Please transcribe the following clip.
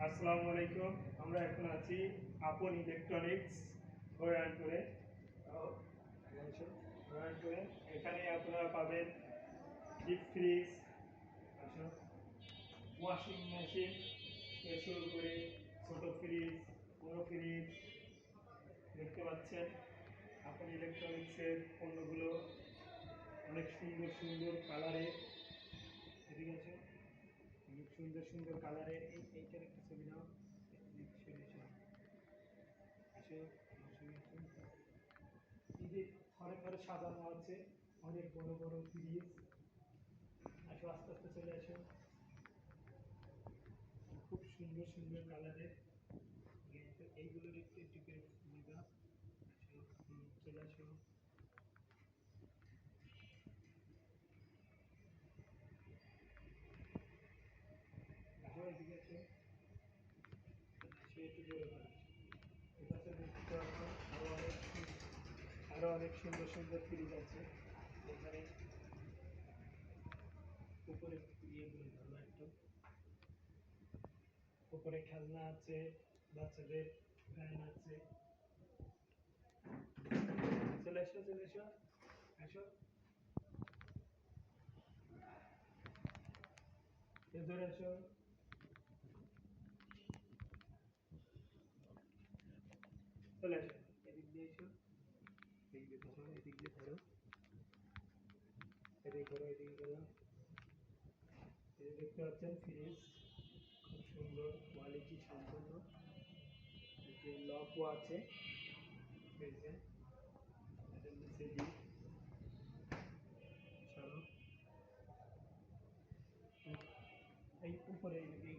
আসসালামু আলাইকুম। আমরা এখন আছি আপন ইলেকট্রনিক্স নারায়ণপুরে। নারায়ণপুরে এখানে আপনারা পাবেন ডিপ ফ্রিজ, ওয়াশিং মেশিন থেকে শুরু করে ছোট ফ্রিজ, বড় ফ্রিজ দেখতে পাচ্ছেন। আপন ইলেকট্রনিক্সের পণ্যগুলো অনেক সুন্দর সুন্দর কালারে, এদিকে আছে অনেক সুন্দর সুন্দর কালারে। এইটার একটা ছবি নাও, আসো এই যে ঘরে ঘরে সাজানো আছে অনেক বড় বড় ফ্রিজ। আসো আস্তে আস্তে চলে আসো, খুব সুন্দর সুন্দর কালারের। এইগুলোর একটু একটু করে নিবা। আসো, চলে আসো। আসো এদিকে আসো, আসো একটু জোরে করে। এটাতে দেখতে পারবেন আরো অনেক সুন্দর সুন্দর ফ্রিজ আছে এখানে। উপরে ইয়েগুলো ধরো একটু, উপরে খেলনা আছে, বাচ্চাদের ফ্যান আছে। চলে এসো, চলে এসো, আসো ধরে এসো। চলে আসো, এদিক দিয়ে এসো, এদিক দিয়ে ধরো, এদিক দিয়ে ধরো, এদিকে করো, এদিকে করো। এই যে দেখতে পাচ্ছেন ফ্রিজ, খুব সুন্দর কোয়ালিটি সম্পন্ন। এতে লকও আছে ফ্রিজে। এটা নিচে দিই, সরো এই উপরে, এইদিকে